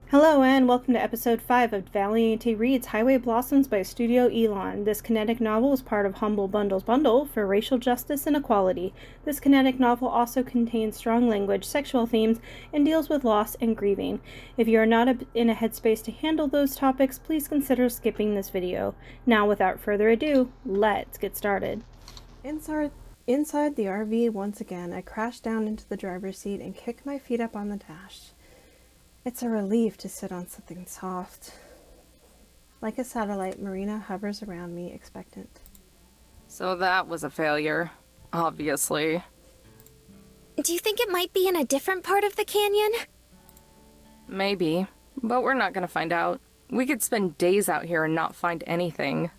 Hello and welcome to episode 5 of deValiante Reads Highway Blossoms by Studio Elon. This kinetic novel is part of Humble Bundle's bundle for racial justice and equality. This kinetic novel also contains strong language, sexual themes, and deals with loss and grieving. If you are not in a headspace to handle those topics, please consider skipping this video. Now, without further ado, let's get started. Inside the RV once again, I crash down into the driver's seat and kick my feet up on the dash. It's a relief to sit on something soft. Like a satellite, Marina hovers around me, expectant. So that was a failure, obviously. Do you think it might be in a different part of the canyon? Maybe, but we're not gonna find out. We could spend days out here and not find anything.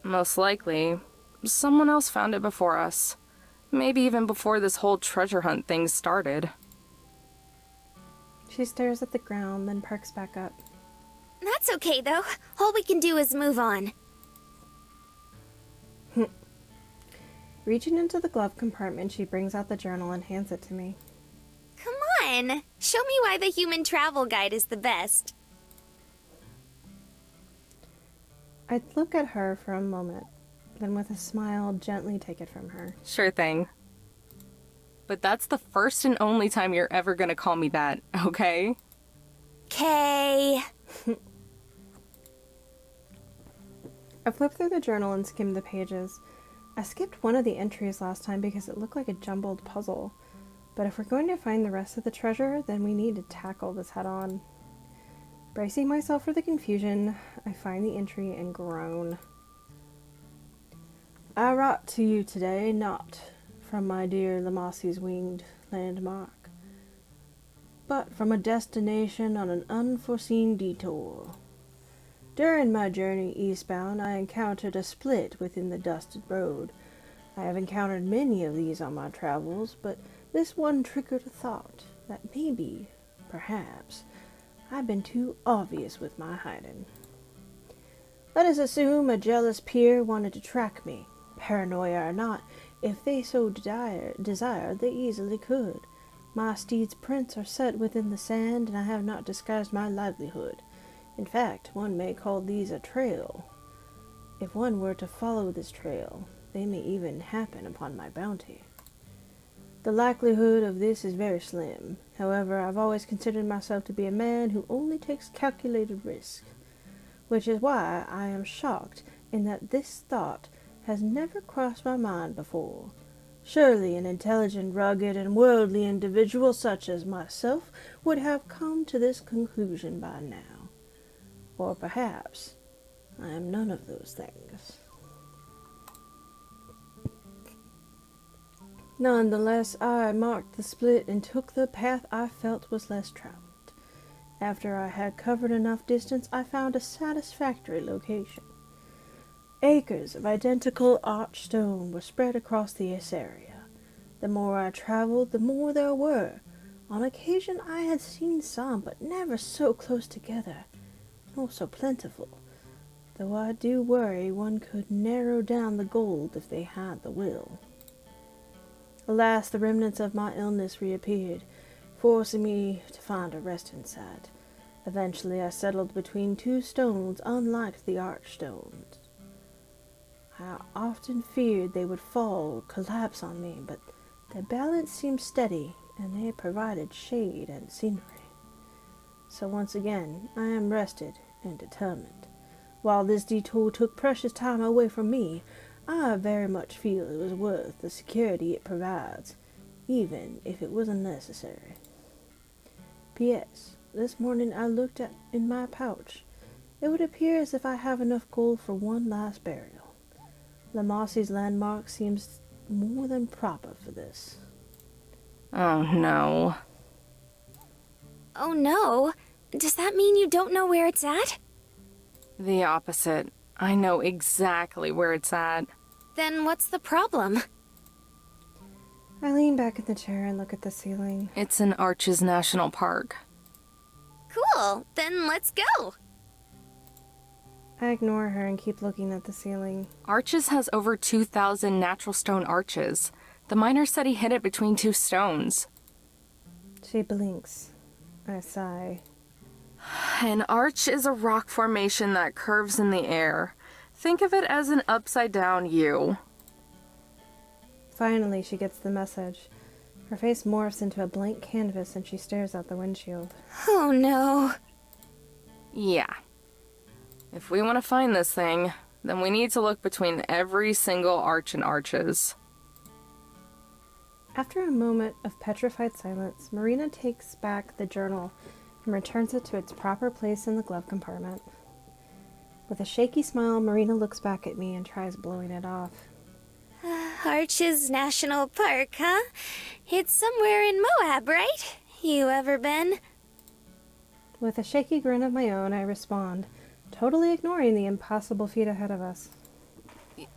Most likely, someone else found it before us. Maybe even before this whole treasure hunt thing started. She stares at the ground, then perks back up. That's okay, though. All we can do is move on. Reaching into the glove compartment, she brings out the journal and hands it to me. Come on! Show me why the human travel guide is the best. I look at her for a moment, then with a smile, gently take it from her. Sure thing. But that's the first and only time you're ever gonna call me that, okay? Kay. I flip through the journal and skim the pages. I skipped one of the entries last time because it looked like a jumbled puzzle. But if we're going to find the rest of the treasure, then we need to tackle this head on. Bracing myself for the confusion, I find the entry and groan. I write to you today, not from my dear Lamassi's winged landmark, but from a destination on an unforeseen detour. During my journey eastbound, I encountered a split within the dusted road. I have encountered many of these on my travels, but this one triggered a thought that maybe, perhaps, I've been too obvious with my hiding. Let us assume a jealous peer wanted to track me. Paranoia or not, if they so desired, they easily could. My steed's prints are set within the sand, and I have not disguised my livelihood. In fact, one may call these a trail. If one were to follow this trail, they may even happen upon my bounty. The likelihood of this is very slim. However, I've always considered myself to be a man who only takes calculated risk, which is why I am shocked in that this thought has never crossed my mind before. Surely an intelligent, rugged, and worldly individual such as myself would have come to this conclusion by now. Or perhaps I am none of those things. Nonetheless, I marked the split and took the path I felt was less traveled. After I had covered enough distance, I found a satisfactory location. Acres of identical arched stone were spread across this area. The more I traveled, the more there were. On occasion I had seen some, but never so close together, nor so plentiful, though I do worry one could narrow down the gold if they had the will. Alas, the remnants of my illness reappeared, forcing me to find a resting site. Eventually I settled between two stones unlike the arched stones. I often feared they would fall, collapse on me, but their balance seemed steady, and they provided shade and scenery. So once again, I am rested and determined. While this detour took precious time away from me, I very much feel it was worth the security it provides, even if it was unnecessary. P.S. This morning I looked in my pouch. It would appear as if I have enough gold for one last burial. Lamassi's landmark seems more than proper for this. Oh no. Oh no? Does that mean you don't know where it's at? The opposite. I know exactly where it's at. Then what's the problem? I lean back in the chair and look at the ceiling. It's in Arches National Park. Cool, then let's go. I ignore her and keep looking at the ceiling. Arches has over 2,000 natural stone arches. The miner said he hid it between two stones. She blinks. I sigh. An arch is a rock formation that curves in the air. Think of it as an upside-down U. Finally, she gets the message. Her face morphs into a blank canvas and she stares out the windshield. Oh no. Yeah. If we want to find this thing, then we need to look between every single arch and arches. After a moment of petrified silence, Marina takes back the journal and returns it to its proper place in the glove compartment. With a shaky smile, Marina looks back at me and tries blowing it off. Arches National Park, huh? It's somewhere in Moab, right? You ever been? With a shaky grin of my own, I respond, totally ignoring the impossible feat ahead of us.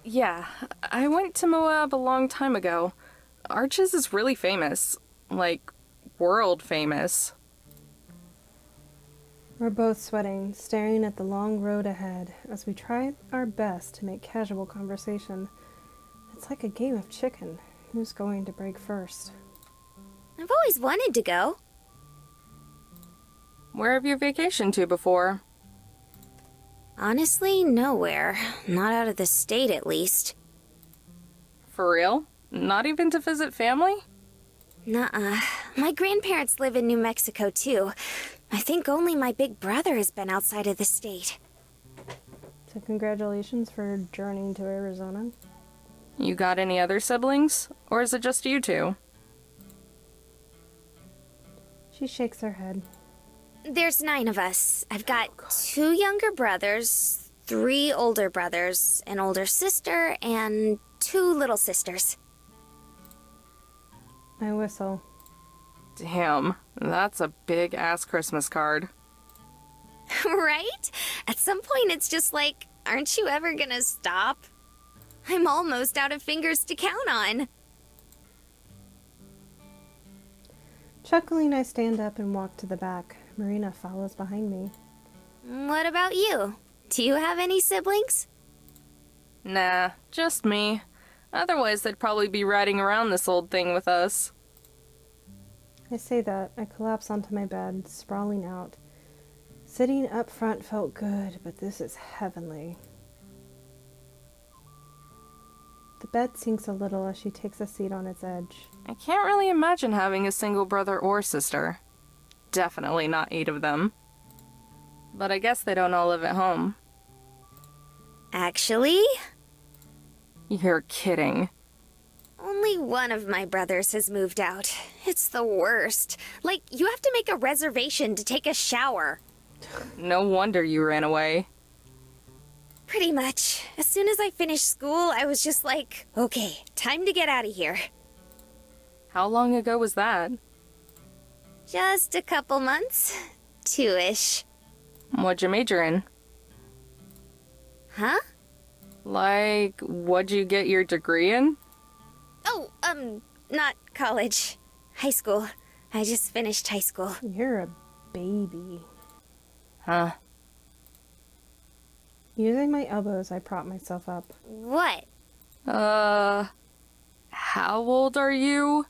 Yeah, I went to Moab a long time ago. Arches is really famous. Like, world famous. We're both sweating, staring at the long road ahead as we try our best to make casual conversation. It's like a game of chicken. Who's going to break first? I've always wanted to go. Where have you vacationed to before? Honestly, nowhere. Not out of the state, at least. For real? Not even to visit family? Nuh-uh. My grandparents live in New Mexico, too. I think only my big brother has been outside of the state. So congratulations for journeying to Arizona. You got any other siblings? Or is it just you two? She shakes her head. There's 9 of us. I've got 2 younger brothers, 3 older brothers, an older sister, and 2 little sisters. I whistle. Damn, that's a big-ass Christmas card. Right? At some point it's just like, aren't you ever gonna stop? I'm almost out of fingers to count on. Chuckling, I stand up and walk to the back. Marina follows behind me. What about you? Do you have any siblings? Nah, just me. Otherwise, they'd probably be riding around this old thing with us. I say that. I collapse onto my bed, sprawling out. Sitting up front felt good, but this is heavenly. The bed sinks a little as she takes a seat on its edge. I can't really imagine having a single brother or sister. Definitely not 8 of them. But I guess they don't all live at home. Actually, You're kidding. only one of my brothers has moved out. It's the worst. Like, you have to make a reservation to take a shower. No wonder you ran away. Pretty much. As soon as I finished school, I was just like, okay, time to get out of here. How long ago was that? Just a couple months. 2-ish. What'd you major in? Huh? Like, what'd you get your degree in? Oh, not college. High school. I just finished high school. You're a baby. Huh. Using my elbows, I prop myself up. What? How old are you?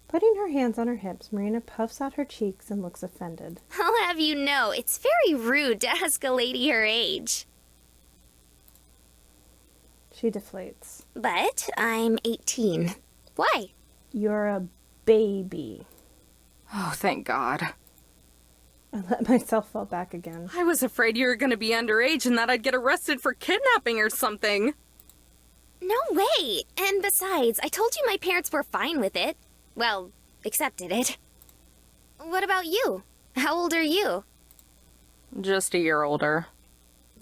Putting her hands on her hips, Marina puffs out her cheeks and looks offended. I'll have you know, it's very rude to ask a lady her age. She deflates. But I'm 18. Why? You're a baby. Oh, thank God. I let myself fall back again. I was afraid you were gonna be underage and that I'd get arrested for kidnapping or something. No way! And besides, I told you my parents were fine with it. Well, accepted it. What about you? How old are you? Just a year older.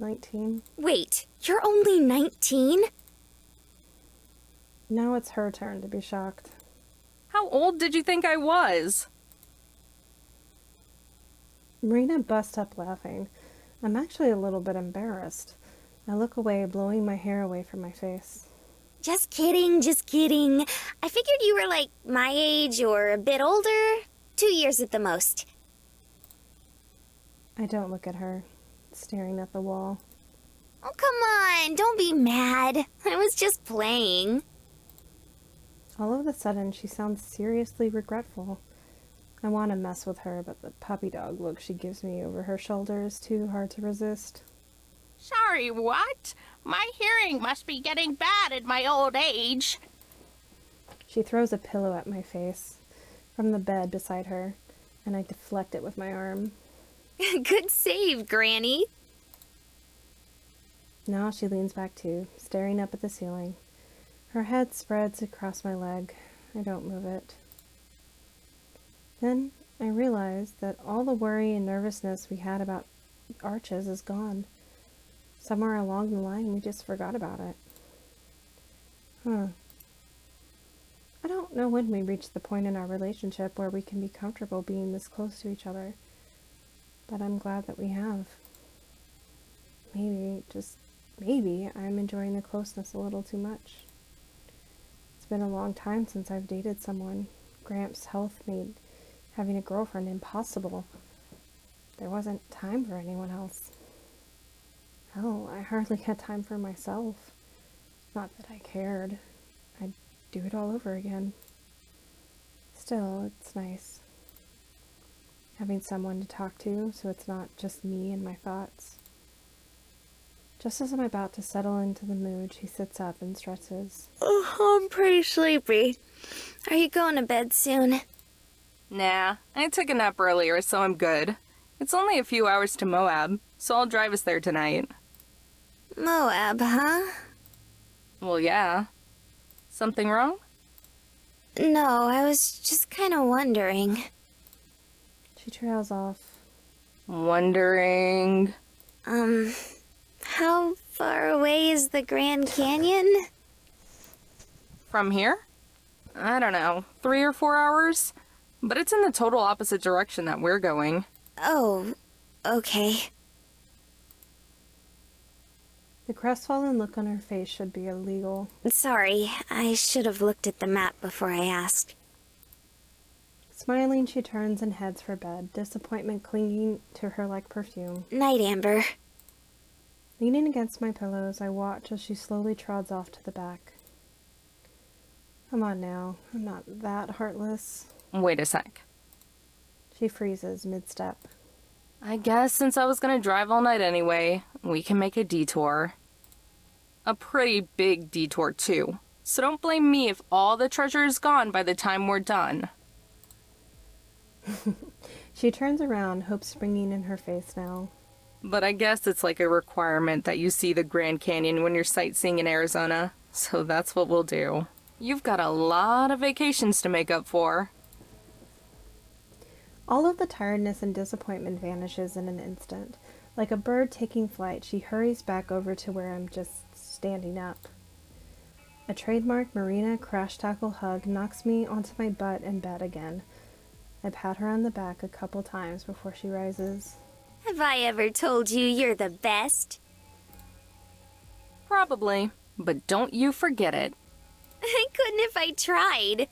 19. Wait, you're only 19? Now it's her turn to be shocked. How old did you think I was? Marina busts up laughing. I'm actually a little bit embarrassed. I look away, blowing my hair away from my face. Just kidding, just kidding. I figured you were like my age or a bit older. 2 years at the most. I don't look at her, staring at the wall. Oh, come on, don't be mad. I was just playing. All of a sudden, she sounds seriously regretful. I want to mess with her, but the puppy dog look she gives me over her shoulder is too hard to resist. Sorry, what? My hearing must be getting bad in my old age. She throws a pillow at my face from the bed beside her, and I deflect it with my arm. Good save, Granny. Now she leans back too, staring up at the ceiling. Her head spreads across my leg. I don't move it. Then I realize that all the worry and nervousness we had about arches is gone. Somewhere along the line, we just forgot about it. I don't know when we reach the point in our relationship where we can be comfortable being this close to each other, but I'm glad that we have. Maybe, just maybe, I'm enjoying the closeness a little too much. It's been a long time since I've dated someone. Gramps' health made having a girlfriend impossible. There wasn't time for anyone else. Hell, I hardly had time for myself. Not that I cared. I'd do it all over again. Still, it's nice having someone to talk to, so it's not just me and my thoughts. Just as I'm about to settle into the mood, she sits up and stretches. Oh, I'm pretty sleepy. Are you going to bed soon? Nah, I took a nap earlier, so I'm good. It's only a few hours to Moab, so I'll drive us there tonight. Moab, huh? Well, yeah. Something wrong? No, I was just kind of wondering. She trails off. Wondering... How far away is the Grand Canyon? From here? I don't know, 3 or 4 hours? But it's in the total opposite direction that we're going. Oh, okay. The crestfallen look on her face should be illegal. Sorry, I should have looked at the map before I asked. Smiling, she turns and heads for bed, disappointment clinging to her like perfume. Night, Amber. Leaning against my pillows, I watch as she slowly trods off to the back. Come on now, I'm not that heartless. Wait a sec. She freezes mid-step. I guess since I was gonna drive all night anyway, we can make a detour. A pretty big detour, too. So don't blame me if all the treasure is gone by the time we're done. She turns around, hope springing in her face now. But I guess it's like a requirement that you see the Grand Canyon when you're sightseeing in Arizona. So that's what we'll do. You've got a lot of vacations to make up for. All of the tiredness and disappointment vanishes in an instant. Like a bird taking flight, she hurries back over to where I'm just standing up. A trademark Marina crash tackle hug knocks me onto my butt in bed again. I pat her on the back a couple times before she rises. Have I ever told you you're the best? Probably, but don't you forget it. I couldn't if I tried.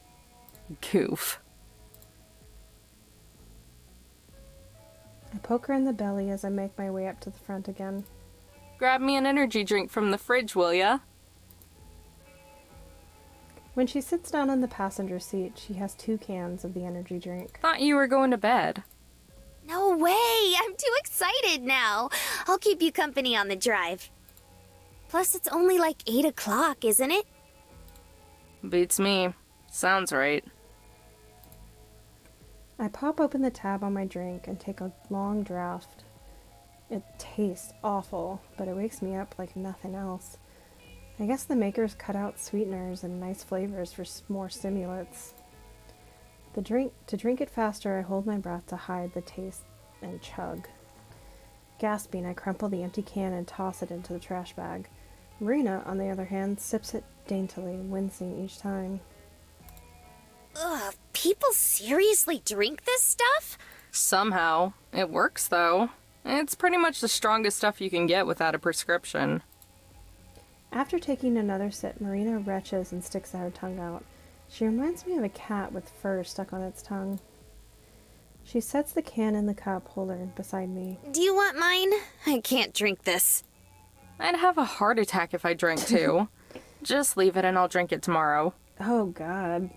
Goof. I poke her in the belly as I make my way up to the front again. Grab me an energy drink from the fridge, will ya? When she sits down on the passenger seat, she has 2 cans of the energy drink. Thought you were going to bed. No way! I'm too excited now. I'll keep you company on the drive. Plus, it's only like 8 o'clock, isn't it? Beats me. Sounds right. I pop open the tab on my drink and take a long draught. It tastes awful, but it wakes me up like nothing else. I guess the makers cut out sweeteners and nice flavors for more stimulants. To drink it faster, I hold my breath to hide the taste and chug. Gasping, I crumple the empty can and toss it into the trash bag. Marina, on the other hand, sips it daintily, wincing each time. Ugh, people seriously drink this stuff? Somehow. It works, though. It's pretty much the strongest stuff you can get without a prescription. After taking another sip, Marina retches and sticks her tongue out. She reminds me of a cat with fur stuck on its tongue. She sets the can in the cup holder beside me. Do you want mine? I can't drink this. I'd have a heart attack if I drank too. Just leave it and I'll drink it tomorrow. Oh, God.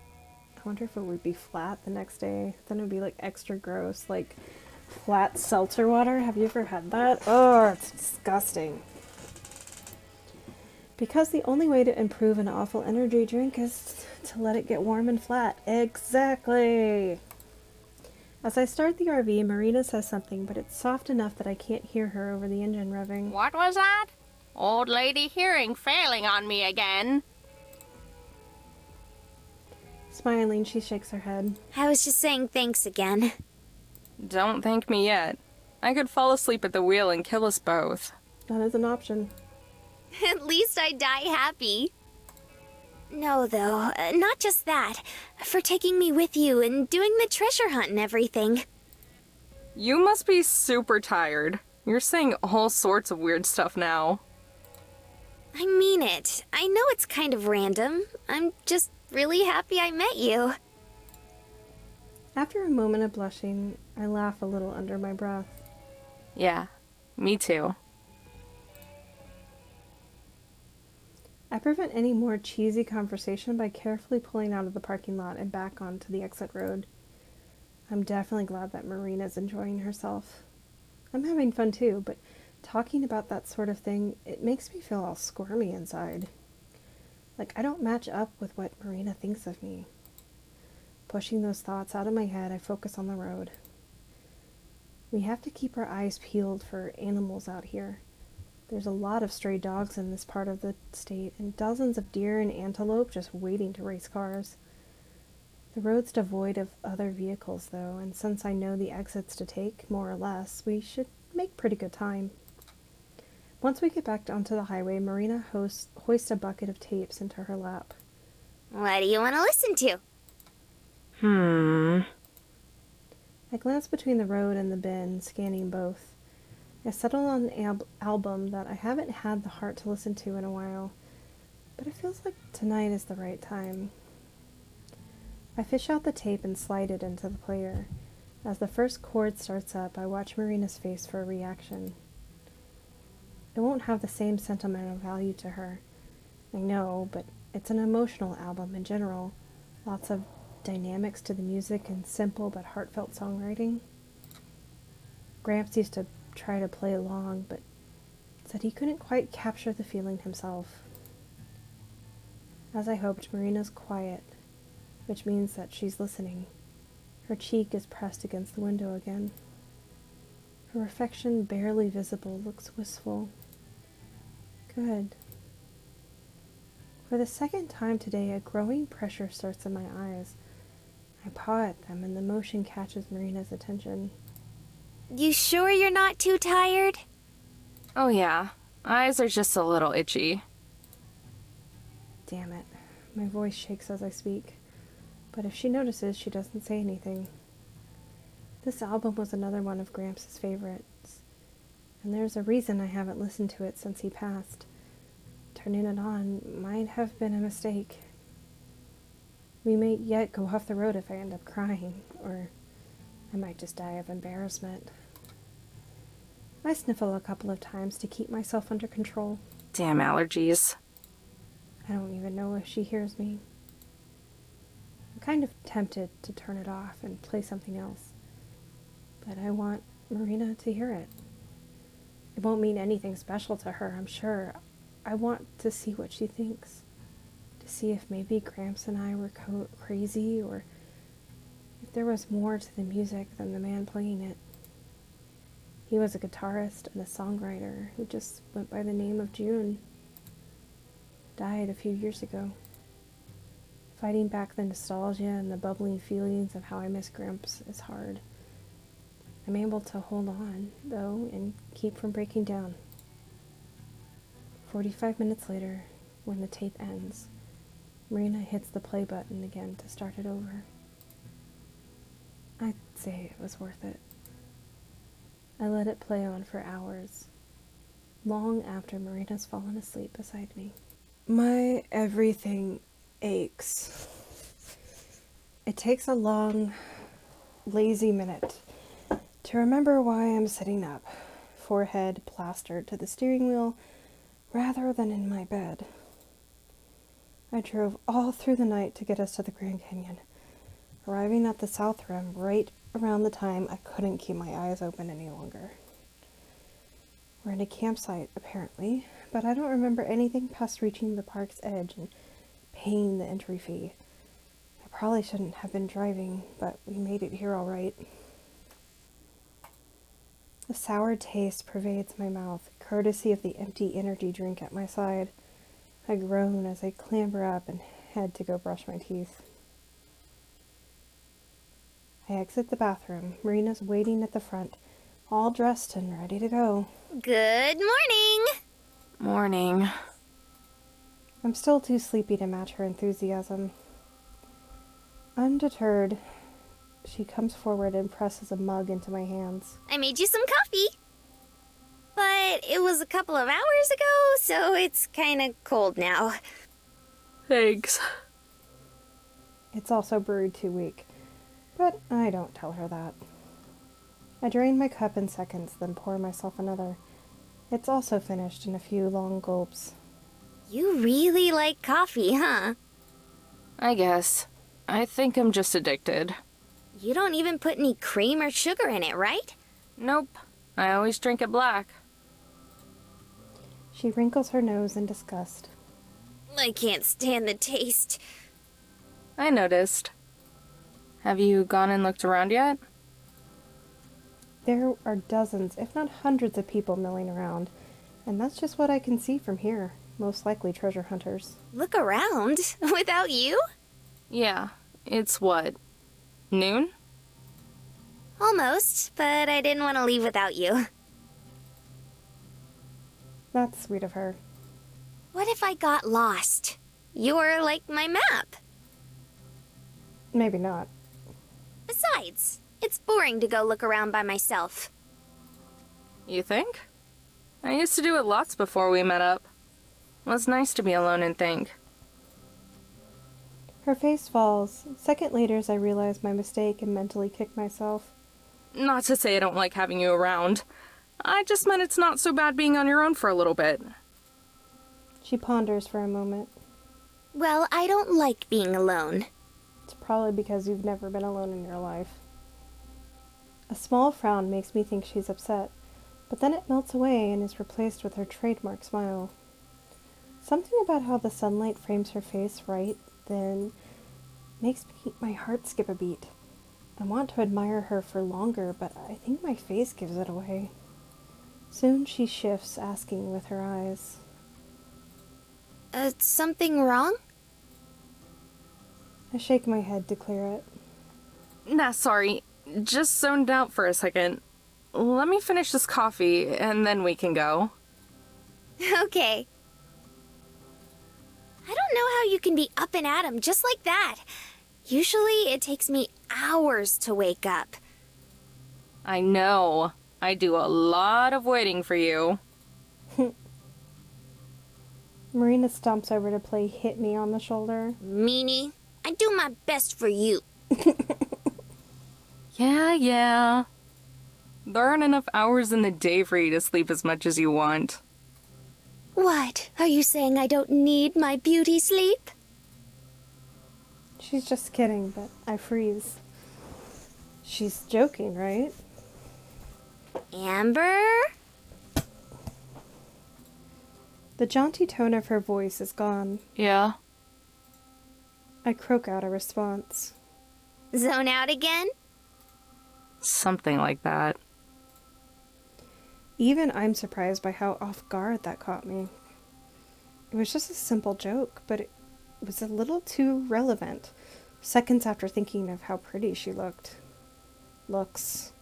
I wonder if it would be flat the next day. Then it would be like extra gross, like flat seltzer water. Have you ever had that? Oh, it's disgusting. Because the only way to improve an awful energy drink is to let it get warm and flat. Exactly. As I start the RV, Marina says something, but it's soft enough that I can't hear her over the engine revving. What was that? Old lady hearing failing on me again. Smiling, she shakes her head. I was just saying thanks again. Don't thank me yet. I could fall asleep at the wheel and kill us both. That is an option. At least I die happy. No, though, not just that. For taking me with you and doing the treasure hunt and everything. You must be super tired. You're saying all sorts of weird stuff now. I mean it. I know it's kind of random. I'm just really happy I met you. After a moment of blushing, I laugh a little under my breath. Yeah, me too. I prevent any more cheesy conversation by carefully pulling out of the parking lot and back onto the exit road. I'm definitely glad that Marina's enjoying herself. I'm having fun too, but talking about that sort of thing, it makes me feel all squirmy inside. Like I don't match up with what Marina thinks of me. Pushing those thoughts out of my head, I focus on the road. We have to keep our eyes peeled for animals out here. There's a lot of stray dogs in this part of the state, and dozens of deer and antelope just waiting to race cars. The road's devoid of other vehicles, though, and since I know the exits to take, more or less, we should make pretty good time. Once we get back onto the highway, Marina hoists a bucket of tapes into her lap. What do you want to listen to? I glance between the road and the bin, scanning both. I settle on an album that I haven't had the heart to listen to in a while, but it feels like tonight is the right time. I fish out the tape and slide it into the player. As the first chord starts up, I watch Marina's face for a reaction. It won't have the same sentimental value to her, I know, but it's an emotional album in general. Lots of dynamics to the music and simple but heartfelt songwriting. Gramps used to try to play along, but said he couldn't quite capture the feeling himself. As I hoped, Marina's quiet, which means that she's listening. Her cheek is pressed against the window again. Her reflection, barely visible, looks wistful. Good. For the second time today, a growing pressure starts in my eyes. I paw at them, and the motion catches Marina's attention. You sure you're not too tired? Oh yeah, eyes are just a little itchy. Damn it. My voice shakes as I speak. But if she notices, she doesn't say anything. This album was another one of Gramps' favorites, and there's a reason I haven't listened to it since he passed. Turning it on might have been a mistake. We may yet go off the road if I end up crying, or I might just die of embarrassment. I sniffle a couple of times to keep myself under control. Damn allergies. I don't even know if she hears me. I'm kind of tempted to turn it off and play something else, but I want Marina to hear it. It won't mean anything special to her, I'm sure. I want to see what she thinks, to see if maybe Gramps and I were crazy, or if there was more to the music than the man playing it. He was a guitarist and a songwriter who just went by the name of June. Died a few years ago. Fighting back the nostalgia and the bubbling feelings of how I miss Gramps is hard. I'm able to hold on, though, and keep from breaking down. 45 minutes later, when the tape ends, Marina hits the play button again to start it over. I'd say it was worth it. I let it play on for hours, long after Marina's fallen asleep beside me. My everything aches. It takes a long, lazy minute to remember why I'm sitting up, forehead plastered to the steering wheel, rather than in my bed. I drove all through the night to get us to the Grand Canyon, arriving at the South Rim right around the time I couldn't keep my eyes open any longer. We're in a campsite, apparently, but I don't remember anything past reaching the park's edge and paying the entry fee. I probably shouldn't have been driving, but we made it here all right. A sour taste pervades my mouth, courtesy of the empty energy drink at my side. I groan as I clamber up and head to go brush my teeth. I exit the bathroom. Marina's waiting at the front, all dressed and ready to go. Good morning! Morning. I'm still too sleepy to match her enthusiasm. Undeterred, she comes forward and presses a mug into my hands. I made you some coffee. But it was a couple of hours ago, so it's kinda cold now. Thanks. It's also brewed too weak, but I don't tell her that. I drain my cup in seconds, then pour myself another. It's also finished in a few long gulps. You really like coffee, huh? I guess. I think I'm just addicted. You don't even put any cream or sugar in it, right? Nope. I always drink it black. She wrinkles her nose in disgust. I can't stand the taste. I noticed. Have you gone and looked around yet? There are dozens, if not hundreds of people milling around, and that's just what I can see from here. Most likely treasure hunters. Look around. Without you? Yeah. It's what? Noon? Almost, but I didn't want to leave without you. That's sweet of her. What if I got lost? You're like my map. Maybe not. Besides, it's boring to go look around by myself. You think? I used to do it lots before we met up. It was nice to be alone and think. Her face falls. A second later, as I realize my mistake and mentally kick myself. Not to say I don't like having you around. I just meant it's not so bad being on your own for a little bit. She ponders for a moment. Well, I don't like being alone. It's probably because you've never been alone in your life. A small frown makes me think she's upset, but then it melts away and is replaced with her trademark smile. Something about how the sunlight frames her face right then makes my heart skip a beat. I want to admire her for longer, but I think my face gives it away. Soon she shifts, asking with her eyes. Something wrong? I shake my head to clear it. Nah, sorry. Just zoned out for a second. Let me finish this coffee, and then we can go. Okay. I don't know how you can be up and at 'em just like that. Usually it takes me hours to wake up. I know. I do a lot of waiting for you. Marina stomps over to play Hit Me on the shoulder. Meanie, I do my best for you. Yeah. There aren't enough hours in the day for you to sleep as much as you want. What? Are you saying I don't need my beauty sleep? She's just kidding, but I freeze. She's joking, right? Amber? The jaunty tone of her voice is gone. Yeah? I croak out a response. Zone out again? Something like that. Even I'm surprised by how off guard that caught me. It was just a simple joke, but it was a little too relevant. Seconds after thinking of how pretty she looks.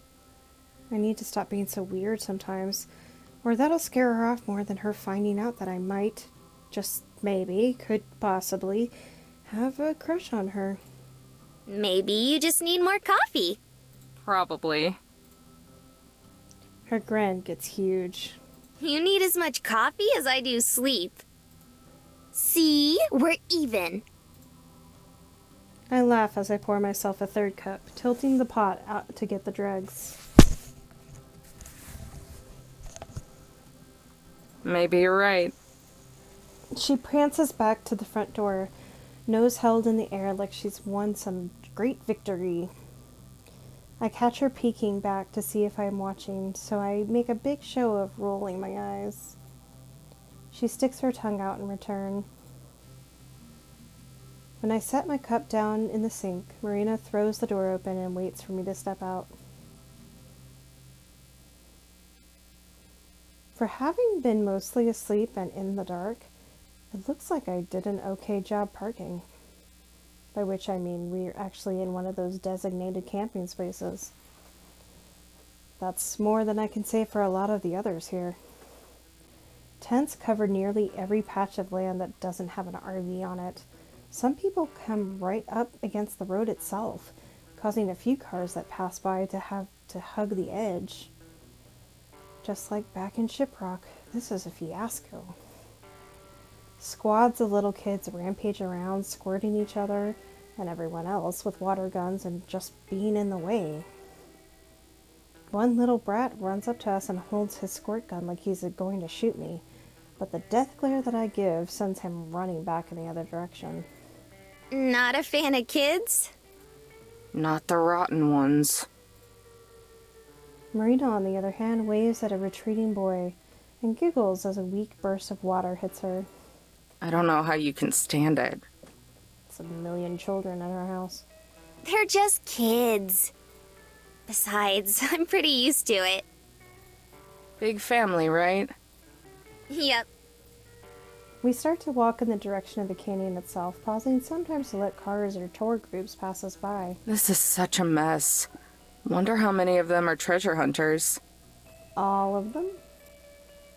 I need to stop being so weird sometimes, or that'll scare her off more than her finding out that I might, just maybe, could possibly, have a crush on her. Maybe you just need more coffee. Probably. Her grin gets huge. You need as much coffee as I do sleep. See? We're even. I laugh as I pour myself a third cup, tilting the pot out to get the dregs. Maybe you're right. She prances back to the front door, nose held in the air like she's won some great victory. I catch her peeking back to see if I'm watching, so I make a big show of rolling my eyes. She sticks her tongue out in return. When I set my cup down in the sink, Marina throws the door open and waits for me to step out. For having been mostly asleep and in the dark, it looks like I did an okay job parking. By which I mean we're actually in one of those designated camping spaces. That's more than I can say for a lot of the others here. Tents cover nearly every patch of land that doesn't have an RV on it. Some people come right up against the road itself, causing a few cars that pass by to have to hug the edge. Just like back in Shiprock, this is a fiasco. Squads of little kids rampage around, squirting each other and everyone else with water guns and just being in the way. One little brat runs up to us and holds his squirt gun like he's going to shoot me, but the death glare that I give sends him running back in the other direction. Not a fan of kids? Not the rotten ones. Marina, on the other hand, waves at a retreating boy and giggles as a weak burst of water hits her. I don't know how you can stand it. It's a million children at our house. They're just kids. Besides, I'm pretty used to it. Big family, right? Yep. We start to walk in the direction of the canyon itself, pausing sometimes to let cars or tour groups pass us by. This is such a mess. Wonder how many of them are treasure hunters. All of them?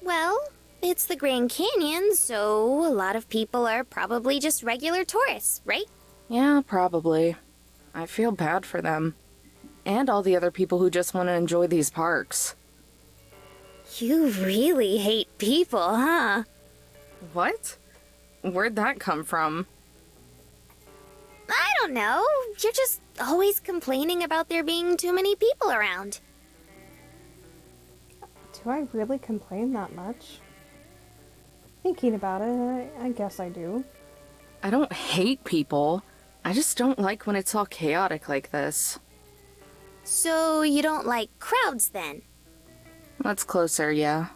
Well, it's the Grand Canyon, so a lot of people are probably just regular tourists, right? Yeah, probably. I feel bad for them. And all the other people who just want to enjoy these parks. You really hate people, huh? What? Where'd that come from? I don't know. You're just always complaining about there being too many people around. Do I really complain that much? Thinking about it, I guess I do. I don't hate people. I just don't like when it's all chaotic like this. So you don't like crowds then? That's closer, yeah.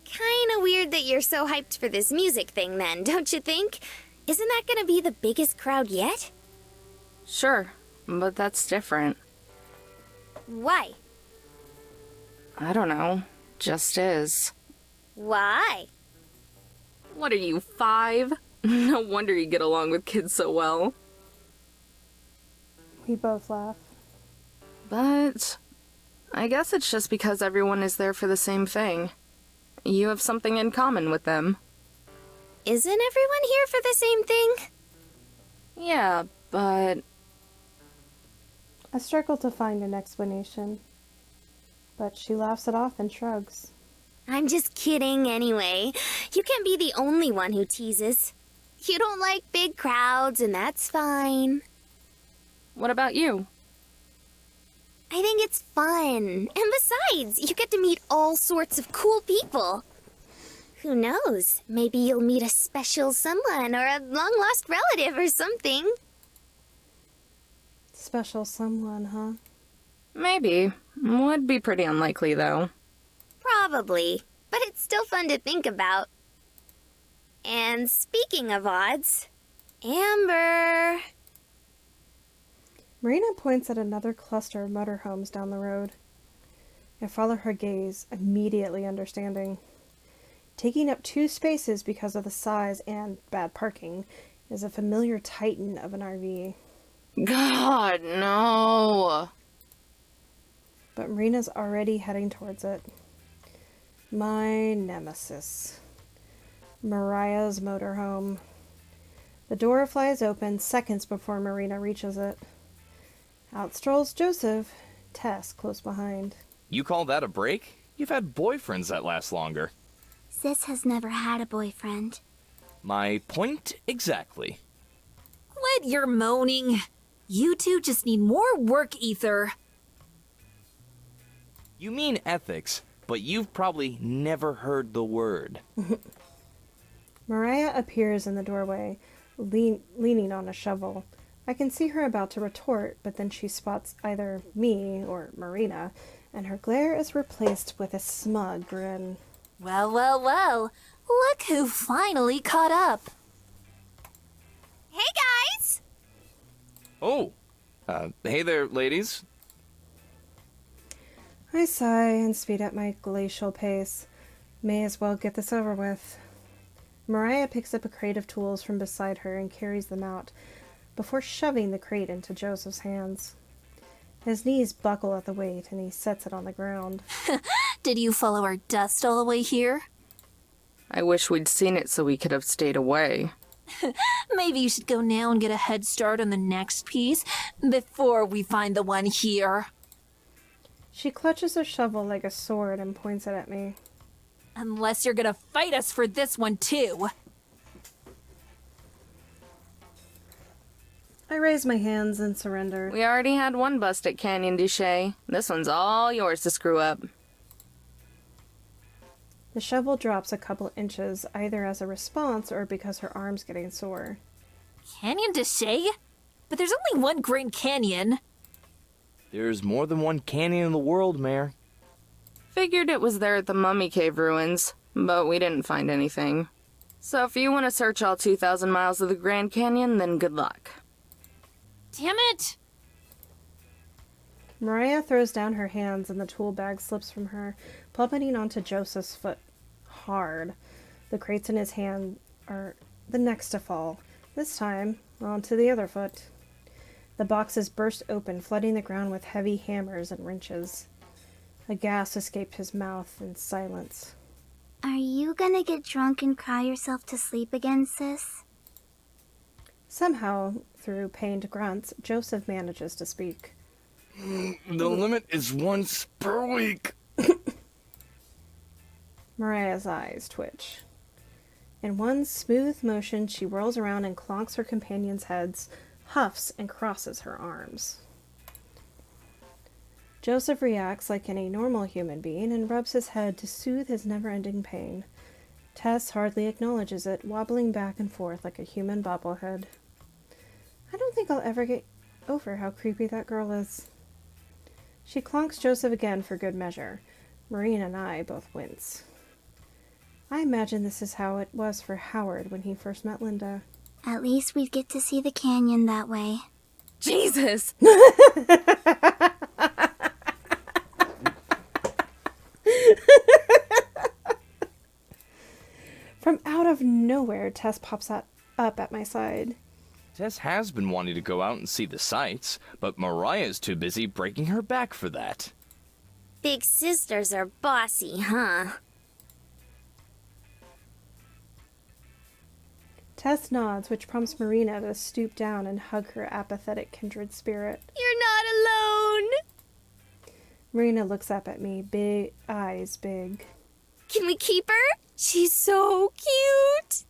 Kinda weird that you're so hyped for this music thing then, don't you think? Isn't that gonna be the biggest crowd yet? Sure, but that's different. Why? I don't know. Just is. Why? What are you, 5? No wonder you get along with kids so well. We both laugh. But I guess it's just because everyone is there for the same thing. You have something in common with them. Isn't everyone here for the same thing? Yeah, but I struggle to find an explanation, but she laughs it off and shrugs. I'm just kidding anyway. You can't be the only one who teases. You don't like big crowds, and that's fine. what about you? I think it's fun. And besides, you get to meet all sorts of cool people. Who knows? Maybe you'll meet a special someone or a long-lost relative or something. Special someone, huh? Maybe. Would be pretty unlikely, though. Probably. But it's still fun to think about. And speaking of odds, Amber. Marina points at another cluster of motorhomes down the road. I follow her gaze, immediately understanding. Taking up 2 spaces because of the size and bad parking is a familiar titan of an RV. God, no. But Marina's already heading towards it. My nemesis. Mariah's motorhome. The door flies open seconds before Marina reaches it. Out strolls Joseph, Tess close behind. You call that a break? You've had boyfriends that last longer. Sis has never had a boyfriend. My point exactly. Quit your moaning. You two just need more work ether. You mean ethics, but you've probably never heard the word. Mariah appears in the doorway, leaning on a shovel, I can see her about to retort, but then she spots either me or Marina, and her glare is replaced with a smug grin. Well, well, well. Look who finally caught up. Hey, guys! Oh, hey there, ladies. I sigh and speed up my glacial pace. May as well get this over with. Mariah picks up a crate of tools from beside her and carries them out, before shoving the crate into Joseph's hands. His knees buckle at the weight, and he sets it on the ground. Did you follow our dust all the way here? I wish we'd seen it so we could have stayed away. Maybe you should go now and get a head start on the next piece before we find the one here. She clutches a shovel like a sword and points it at me. Unless you're gonna fight us for this one too. I raise my hands and surrender. We already had one bust at Canyon du Chat. This one's all yours to screw up. The shovel drops a couple inches, either as a response or because her arm's getting sore. Canyon du Chat? But there's only one Grand Canyon. There's more than one canyon in the world, Mayor. Figured it was there at the Mummy Cave ruins, but we didn't find anything. So if you want to search all 2,000 miles of the Grand Canyon, then good luck. Damn it! Mariah throws down her hands and the tool bag slips from her, plummeting onto Joseph's foot hard. The crates in his hand are the next to fall, this time onto the other foot. The boxes burst open, flooding the ground with heavy hammers and wrenches. A gasp escaped his mouth in silence. Are you gonna get drunk and cry yourself to sleep again, sis? Somehow, through pained grunts, Joseph manages to speak. The limit is once per week. Mariah's eyes twitch. In one smooth motion, she whirls around and clonks her companions' heads, huffs, and crosses her arms. Joseph reacts like any normal human being and rubs his head to soothe his never-ending pain. Tess hardly acknowledges it, wobbling back and forth like a human bobblehead. I don't think I'll ever get over how creepy that girl is. She clonks Joseph again for good measure. Marine and I both wince. I imagine this is how it was for Howard when he first met Linda. At least we'd get to see the canyon that way. Jesus! From out of nowhere, Tess pops up at my side. Tess has been wanting to go out and see the sights, but Mariah's too busy breaking her back for that. Big sisters are bossy, huh? Tess nods, which prompts Marina to stoop down and hug her apathetic kindred spirit. You're not alone! Marina looks up at me, big eyes big. Can we keep her? She's so cute!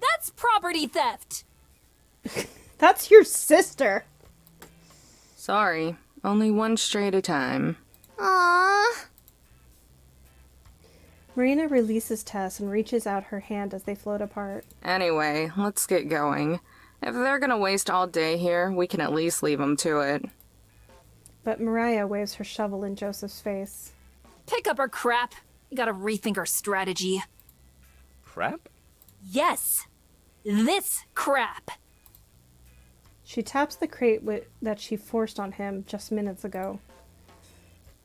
That's property theft! That's your sister! Sorry, only one stray at a time. Aww. Marina releases Tess and reaches out her hand as they float apart. Anyway, let's get going. If they're gonna waste all day here, we can at least leave them to it. But Mariah waves her shovel in Joseph's face. Pick up our crap. We gotta rethink our strategy. Crap? Yes! This crap! She taps the crate that she forced on him just minutes ago.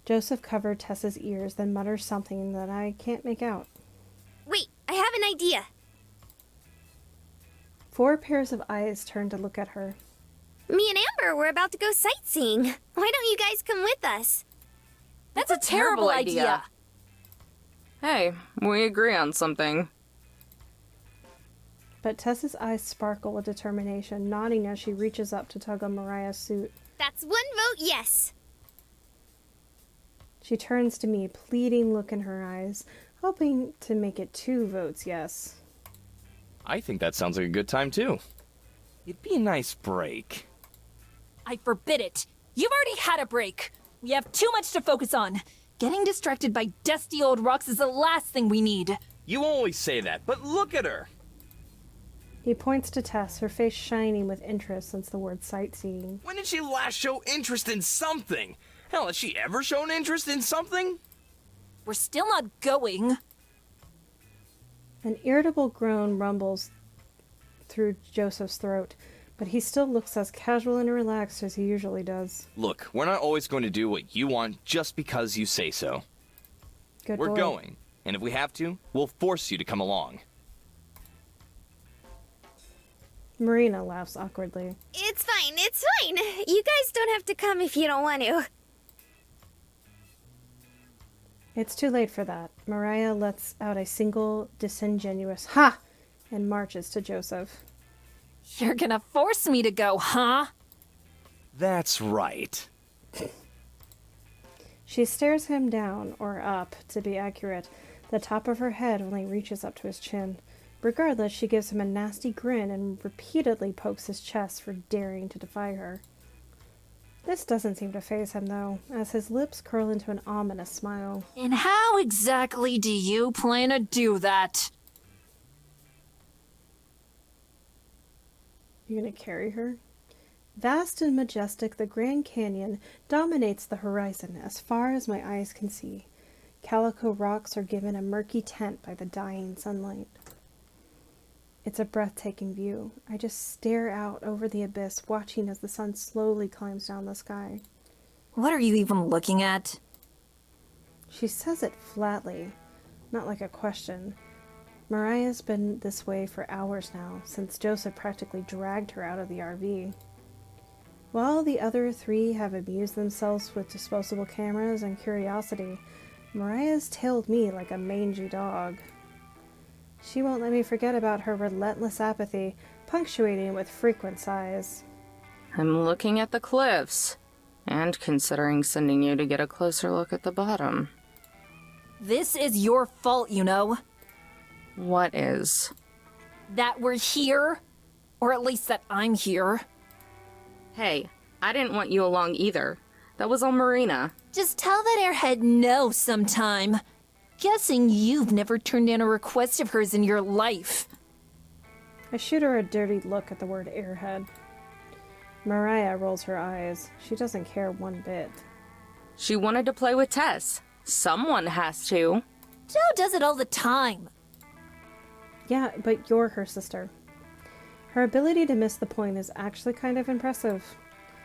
Joseph covered Tess's ears, then mutters something that I can't make out. Wait, I have an idea. 4 pairs of eyes turn to look at her. Me and Amber were about to go sightseeing. Why don't you guys come with us? That's a terrible idea! Hey, we agree on something. But Tess's eyes sparkle with determination, nodding as she reaches up to tug on Mariah's suit. That's 1 vote yes. She turns to me, pleading look in her eyes, hoping to make it 2 votes yes. I think that sounds like a good time, too. It'd be a nice break. I forbid it! You've already had a break! We have too much to focus on! Getting distracted by dusty old rocks is the last thing we need! You always say that, but look at her! He points to Tess, her face shining with interest since the word sightseeing. When did she last show interest in something? Hell, has she ever shown interest in something? We're still not going. An irritable groan rumbles through Joseph's throat, but he still looks as casual and relaxed as he usually does. Look, we're not always going to do what you want just because you say so. Good We're boy. going, and if we have to, we'll force you to come along. Marina laughs awkwardly. It's fine, it's fine. You guys don't have to come if you don't want to. It's too late for that. Mariah lets out a single disingenuous ha and marches to Joseph. You're gonna force me to go, huh? That's right. She stares him down, or up, to be accurate. The top of her head only reaches up to his chin. Regardless, she gives him a nasty grin and repeatedly pokes his chest for daring to defy her. This doesn't seem to faze him, though, as his lips curl into an ominous smile. And how exactly do you plan to do that? You gonna carry her? Vast and majestic, the Grand Canyon dominates the horizon as far as my eyes can see. Calico rocks are given a murky tint by the dying sunlight. It's a breathtaking view. I just stare out over the abyss, watching as the sun slowly climbs down the sky. What are you even looking at? She says it flatly, not like a question. Mariah's been this way for hours now, since Joseph practically dragged her out of the RV. While the other three have amused themselves with disposable cameras and curiosity, Mariah's tailed me like a mangy dog. She won't let me forget about her relentless apathy, punctuating with frequent sighs. I'm looking at the cliffs, and considering sending you to get a closer look at the bottom. This is your fault, you know. What is? That we're here. Or at least that I'm here. Hey, I didn't want you along either. That was all Marina. Just tell that airhead no sometime. Guessing you've never turned in a request of hers in your life. I shoot her a dirty look at the word airhead. Mariah rolls her eyes. She doesn't care one bit. She wanted to play with Tess. Someone has to. Joe does it all the time. Yeah, but you're her sister. Her ability to miss the point is actually kind of impressive.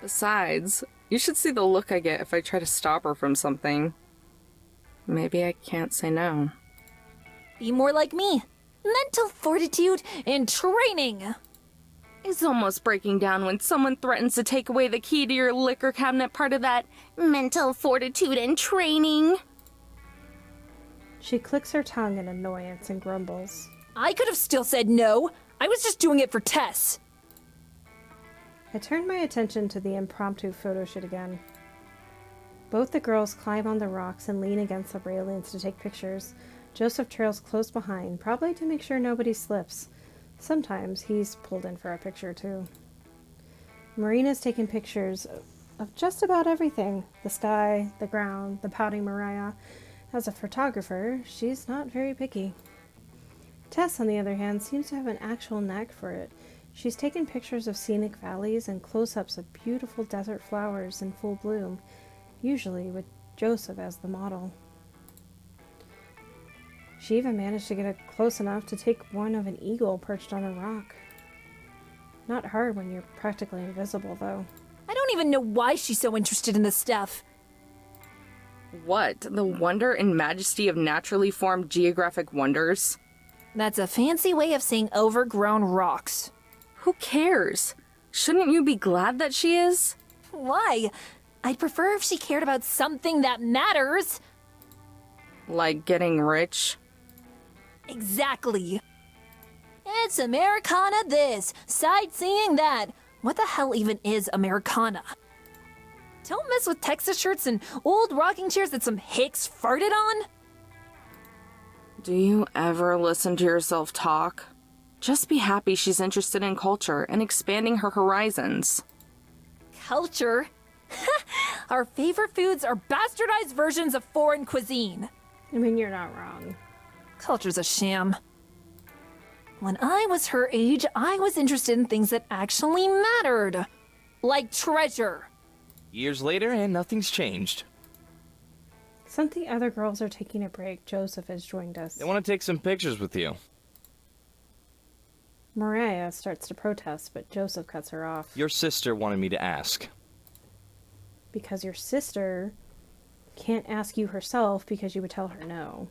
Besides, you should see the look I get if I try to stop her from something. Maybe I can't say no. Be more like me. Mental fortitude and training. It's almost breaking down when someone threatens to take away the key to your liquor cabinet, part of that mental fortitude and training. She clicks her tongue in annoyance and grumbles. I could have still said no. I was just doing it for Tess. I turn my attention to the impromptu photo shoot again. Both the girls climb on the rocks and lean against the railings to take pictures. Joseph trails close behind, probably to make sure nobody slips. Sometimes he's pulled in for a picture too. Marina's taking pictures of just about everything. The sky, the ground, the pouting Mariah. As a photographer, she's not very picky. Tess, on the other hand, seems to have an actual knack for it. She's taken pictures of scenic valleys and close-ups of beautiful desert flowers in full bloom, usually with Joseph as the model. She even managed to get it close enough to take one of an eagle perched on a rock. Not hard when you're practically invisible, though. I don't even know why she's so interested in this stuff. What? The wonder and majesty of naturally formed geographic wonders? That's a fancy way of saying overgrown rocks. Who cares? Shouldn't you be glad that she is? Why? I'd prefer if she cared about something that matters. Like getting rich? Exactly. It's Americana this, sightseeing that. What the hell even is Americana? Don't mess with Texas shirts and old rocking chairs that some hicks farted on. Do you ever listen to yourself talk? Just be happy she's interested in culture and expanding her horizons. Culture? Our favorite foods are bastardized versions of foreign cuisine. I mean, you're not wrong. Culture's a sham. When I was her age, I was interested in things that actually mattered. Like treasure. Years later, and nothing's changed. Since the other girls are taking a break, Joseph has joined us. They want to take some pictures with you. Mariah starts to protest, but Joseph cuts her off. Your sister wanted me to ask. Because your sister can't ask you herself because you would tell her no.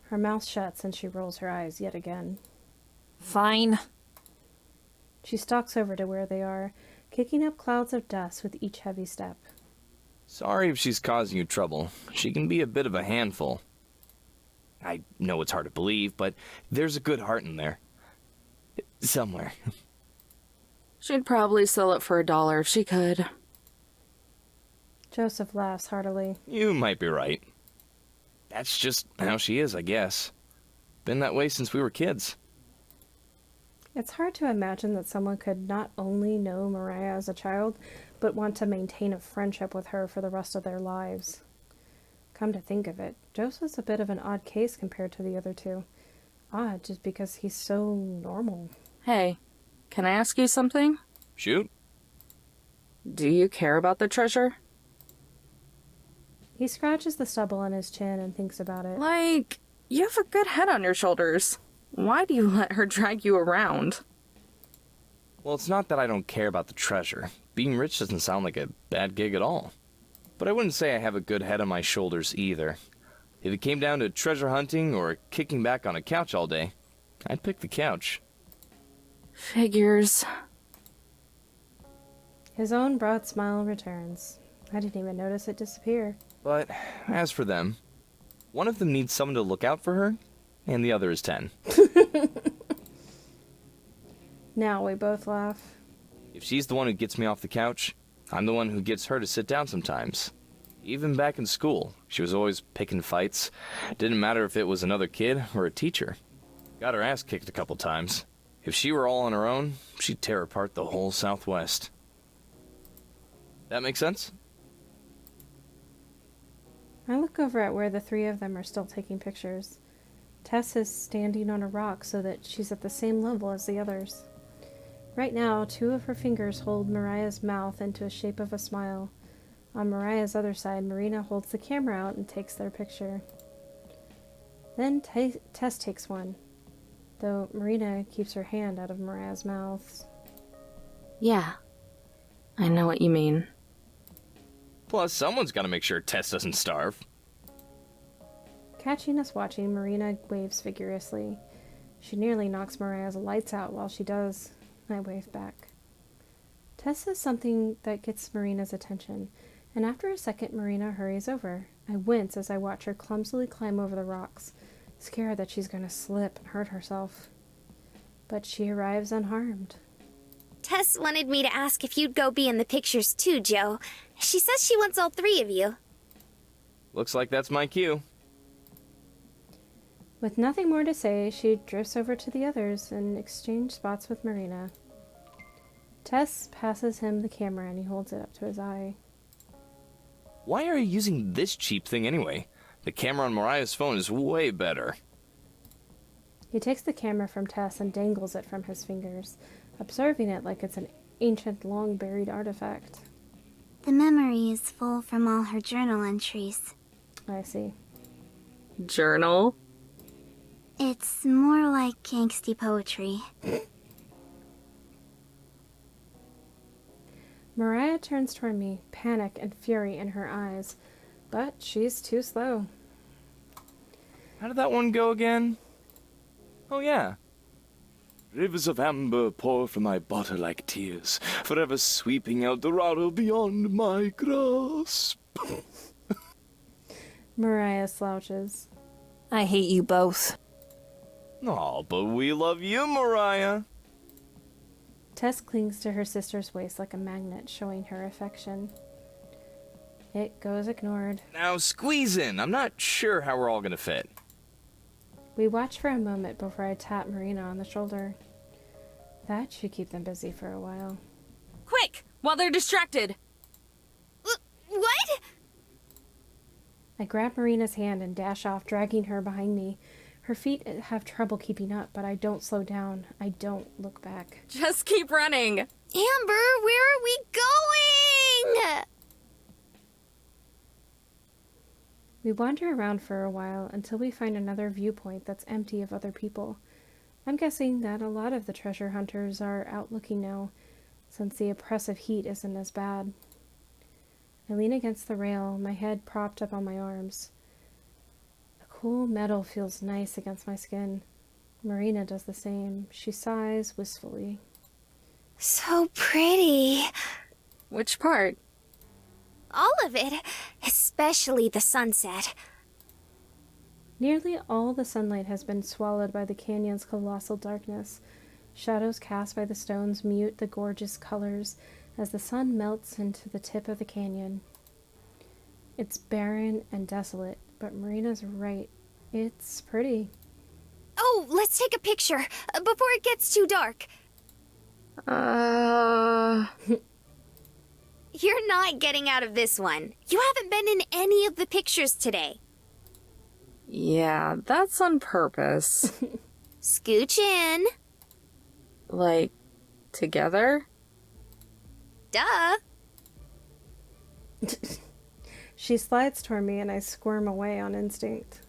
Her mouth shuts and she rolls her eyes yet again. Fine. She stalks over to where they are, kicking up clouds of dust with each heavy step. Sorry if she's causing you trouble. She can be a bit of a handful. I know it's hard to believe, but there's a good heart in there. Somewhere. She'd probably sell it for $1 if she could. Joseph laughs heartily. You might be right. That's just how she is, I guess. Been that way since we were kids. It's hard to imagine that someone could not only know Mariah as a child, but want to maintain a friendship with her for the rest of their lives. Come to think of it, Joseph's a bit of an odd case compared to the other two. Odd just because he's so normal. Hey, can I ask you something? Shoot. Do you care about the treasure? He scratches the stubble on his chin and thinks about it. Like, you have a good head on your shoulders. Why do you let her drag you around? Well, it's not that I don't care about the treasure. Being rich doesn't sound like a bad gig at all. But I wouldn't say I have a good head on my shoulders either. If it came down to treasure hunting or kicking back on a couch all day, I'd pick the couch. Figures. His own broad smile returns. I didn't even notice it disappear. But as for them, one of them needs someone to look out for her, and the other is 10. Now we both laugh. If she's the one who gets me off the couch, I'm the one who gets her to sit down sometimes. Even back in school, she was always picking fights. Didn't matter if it was another kid or a teacher. Got her ass kicked a couple times. If she were all on her own, she'd tear apart the whole Southwest. That make sense? I look over at where the three of them are still taking pictures. Tess is standing on a rock so that she's at the same level as the others. Right now, 2 of her fingers hold Mariah's mouth into a shape of a smile. On Mariah's other side, Marina holds the camera out and takes their picture. Then Tess takes one, though Marina keeps her hand out of Mariah's mouth. Yeah, I know what you mean. Plus, someone's got to make sure Tess doesn't starve. Catching us watching, Marina waves vigorously. She nearly knocks Mariah's lights out while she does. I wave back. Tess says something that gets Marina's attention, and after a second, Marina hurries over. I wince as I watch her clumsily climb over the rocks, scared that she's going to slip and hurt herself. But she arrives unharmed. Tess wanted me to ask if you'd go be in the pictures too, Joe. She says she wants all 3 of you. Looks like that's my cue. With nothing more to say, she drifts over to the others and exchanges spots with Marina. Tess passes him the camera and he holds it up to his eye. Why are you using this cheap thing anyway? The camera on Mariah's phone is way better. He takes the camera from Tess and dangles it from his fingers, observing it like it's an ancient, long-buried artifact. The memory is full from all her journal entries. I see. Journal? It's more like angsty poetry. Mariah turns toward me, panic and fury in her eyes, but she's too slow. How did that one go again? Oh yeah. Rivers of amber pour from my bottle like tears, forever sweeping El Dorado beyond my grasp. Mariah slouches. I hate you both. Aw, but we love you, Mariah. Tess clings to her sister's waist like a magnet, showing her affection. It goes ignored. Now squeeze in. I'm not sure how we're all gonna fit. We watch for a moment before I tap Marina on the shoulder. That should keep them busy for a while. Quick, while they're distracted. What? I grab Marina's hand and dash off, dragging her behind me. Her feet have trouble keeping up, but I don't slow down. I don't look back. Just keep running. Amber, where are we going? We wander around for a while until we find another viewpoint that's empty of other people. I'm guessing that a lot of the treasure hunters are out looking now, since the oppressive heat isn't as bad. I lean against the rail, my head propped up on my arms. The cool metal feels nice against my skin. Marina does the same. She sighs wistfully. So pretty. Which part? All of it, especially the sunset. Nearly all the sunlight has been swallowed by the canyon's colossal darkness. Shadows cast by the stones mute the gorgeous colors as the sun melts into the tip of the canyon. It's barren and desolate, but Marina's right. It's pretty. Oh, let's take a picture before it gets too dark. You're not getting out of this one. You haven't been in any of the pictures today. Yeah, that's on purpose. Scooch in. Like, together? Duh. She slides toward me and I squirm away on instinct.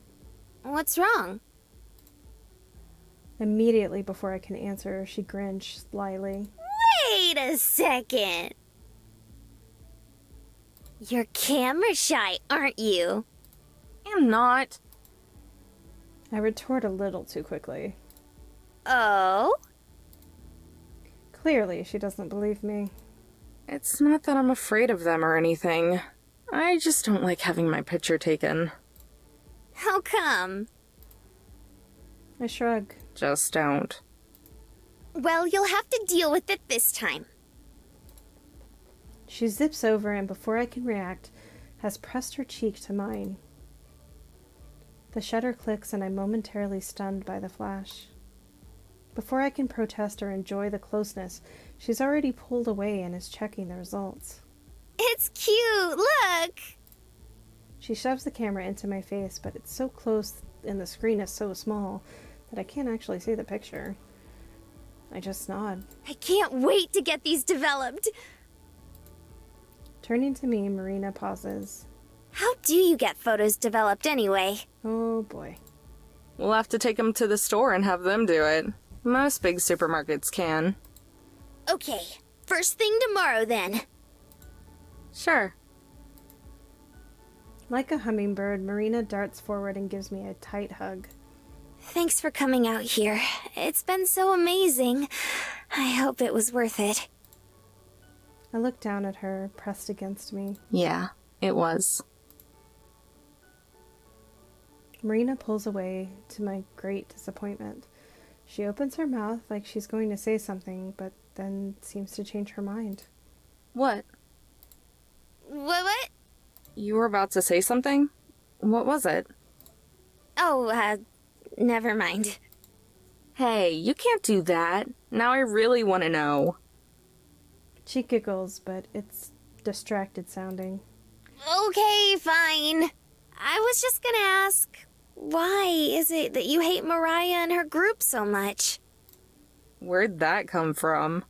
What's wrong? Immediately before I can answer, she grins slyly. Wait a second. You're camera shy, aren't you? I'm not. I retort a little too quickly. Oh? Clearly, she doesn't believe me. It's not that I'm afraid of them or anything. I just don't like having my picture taken. How come? I shrug. Just don't. Well, you'll have to deal with it this time. She zips over and before I can react, has pressed her cheek to mine. The shutter clicks and I'm momentarily stunned by the flash. Before I can protest or enjoy the closeness, she's already pulled away and is checking the results. It's cute, look! She shoves the camera into my face, but it's so close and the screen is so small that I can't actually see the picture. I just nod. I can't wait to get these developed. Turning to me, Marina pauses. How do you get photos developed anyway? Oh boy. We'll have to take them to the store and have them do it. Most big supermarkets can. Okay, first thing tomorrow then. Sure. Like a hummingbird, Marina darts forward and gives me a tight hug. Thanks for coming out here. It's been so amazing. I hope it was worth it. I look down at her, pressed against me. Yeah, it was. Marina pulls away, to my great disappointment. She opens her mouth like she's going to say something, but then seems to change her mind. What? What? You were about to say something? What was it? Oh, never mind. Hey, you can't do that. Now I really want to know. She giggles, but it's distracted sounding. Okay, fine. I was just gonna ask, why is it that you hate Mariah and her group so much? Where'd that come from?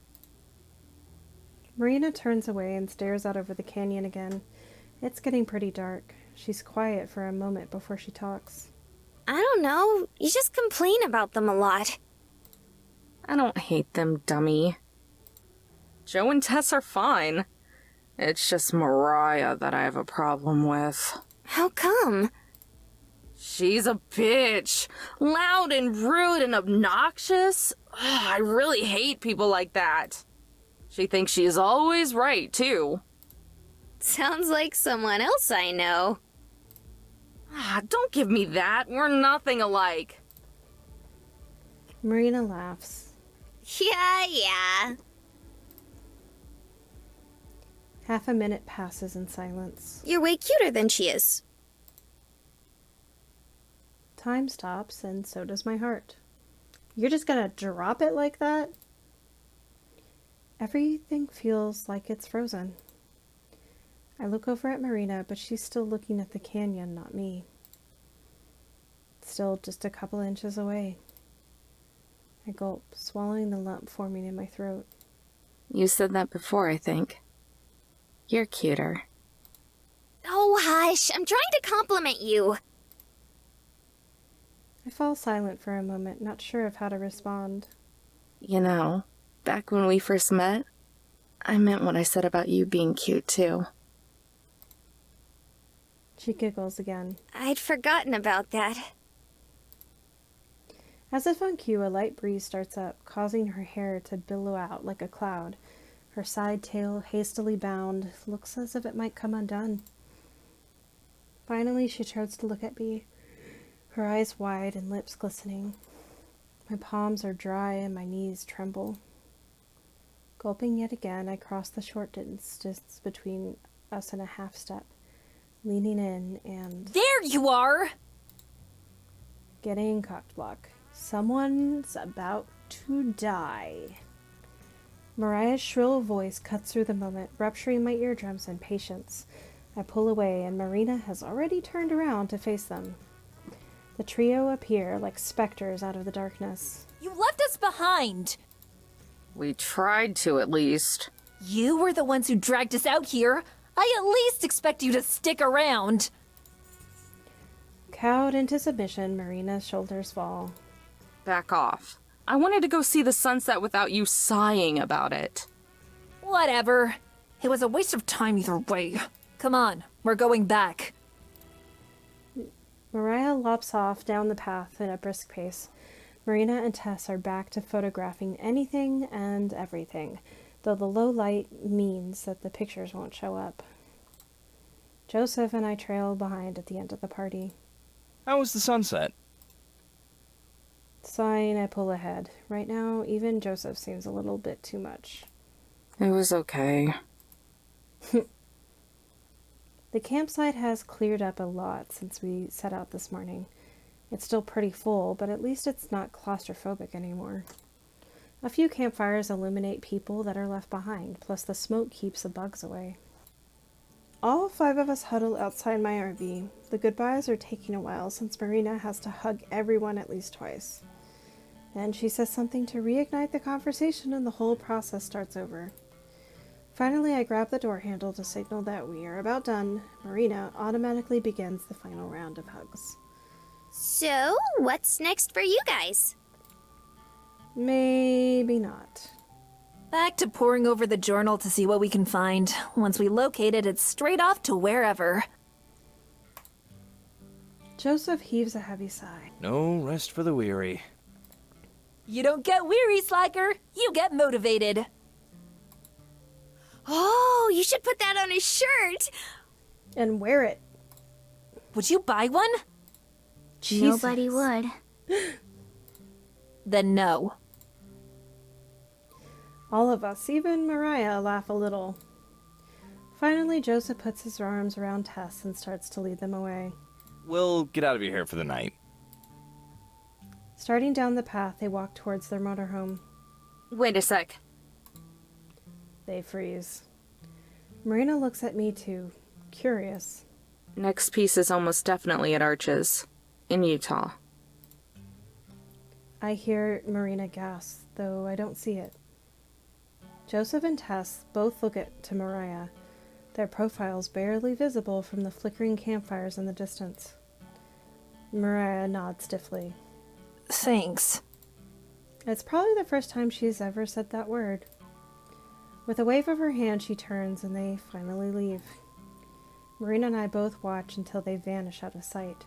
Marina turns away and stares out over the canyon again. It's getting pretty dark. She's quiet for a moment before she talks. I don't know. You just complain about them a lot. I don't hate them, dummy. Joe and Tess are fine. It's just Mariah that I have a problem with. How come? She's a bitch. Loud and rude and obnoxious. Ugh, I really hate people like that. She thinks she is always right, too. Sounds like someone else I know. Don't give me that. We're nothing alike. Marina laughs. Yeah. Half a minute passes in silence. You're way cuter than she is. Time stops, and so does my heart. You're just gonna drop it like that? Everything feels like it's frozen. I look over at Marina, but she's still looking at the canyon, not me. It's still just a couple inches away. I gulp, swallowing the lump forming in my throat. You said that before, I think. You're cuter. Oh, hush. I'm trying to compliment you. I fall silent for a moment, not sure of how to respond. You know, back when we first met, I meant what I said about you being cute, too. She giggles again. I'd forgotten about that. As if on cue, a light breeze starts up, causing her hair to billow out like a cloud. Her side tail, hastily bound, looks as if it might come undone. Finally, she turns to look at me, her eyes wide and lips glistening. My palms are dry and my knees tremble. Gulping yet again, I cross the short distance between us and a half step, leaning in and... There you are! getting cocked block. Someone's about to die. Mariah's shrill voice cuts through the moment, rupturing my eardrums in patience. I pull away, and Marina has already turned around to face them. The trio appear like specters out of the darkness. You left us behind! We tried to, at least. You were the ones who dragged us out here. I at least expect you to stick around. Cowed into submission, Marina's shoulders fall. Back off. I wanted to go see the sunset without you sighing about it. Whatever. It was a waste of time either way. Come on, we're going back. Mariah lops off down the path at a brisk pace. Marina and Tess are back to photographing anything and everything, though the low light means that the pictures won't show up. Joseph and I trail behind at the end of the party. How was the sunset? Sighing, I pull ahead. Right now, even Joseph seems a little bit too much. It was okay. The campsite has cleared up a lot since we set out this morning. It's still pretty full, but at least it's not claustrophobic anymore. A few campfires illuminate people that are left behind, plus the smoke keeps the bugs away. All 5 of us huddle outside my RV. The goodbyes are taking a while since Marina has to hug everyone at least twice. Then she says something to reignite the conversation and the whole process starts over. Finally, I grab the door handle to signal that we are about done. Marina automatically begins the final round of hugs. So, what's next for you guys? Maybe not. Back to poring over the journal to see what we can find. Once we locate it, it's straight off to wherever. Joseph heaves a heavy sigh. No rest for the weary. You don't get weary, Slacker. You get motivated. Oh, you should put that on a shirt. And wear it. Would you buy one? Jesus. Nobody would. Then no. All of us, even Mariah, laugh a little. Finally, Joseph puts his arms around Tess and starts to lead them away. We'll get out of your hair for the night. Starting down the path, they walk towards their motorhome. Wait a sec. They freeze. Marina looks at me too, curious. Next piece is almost definitely at Arches, in Utah. I hear Marina gasp, though I don't see it. Joseph and Tess both look to Mariah, their profiles barely visible from the flickering campfires in the distance. Mariah nods stiffly. Thanks. It's probably the first time she's ever said that word. With a wave of her hand, she turns and they finally leave. Marina and I both watch until they vanish out of sight.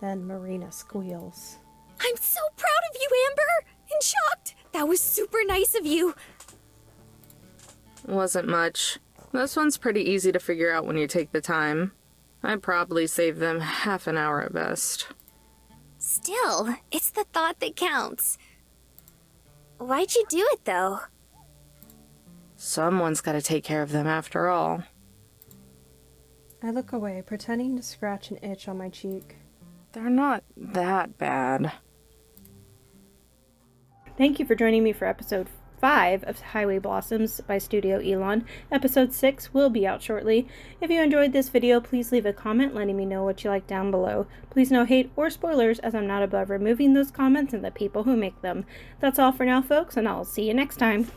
Then Marina squeals. I'm so proud of you, Amber! And shocked! That was super nice of you. Wasn't much. This one's pretty easy to figure out when you take the time. I'd probably save them half an hour at best. Still, it's the thought that counts. Why'd you do it, though? Someone's gotta take care of them after all. I look away, pretending to scratch an itch on my cheek. They're not that bad. Thank you for joining me for episode 5 of Highway Blossoms by Studio Elon. Episode 6 will be out shortly. If you enjoyed this video, please leave a comment letting me know what you like down below. Please no hate or spoilers, as I'm not above removing those comments and the people who make them. That's all for now, folks, and I'll see you next time.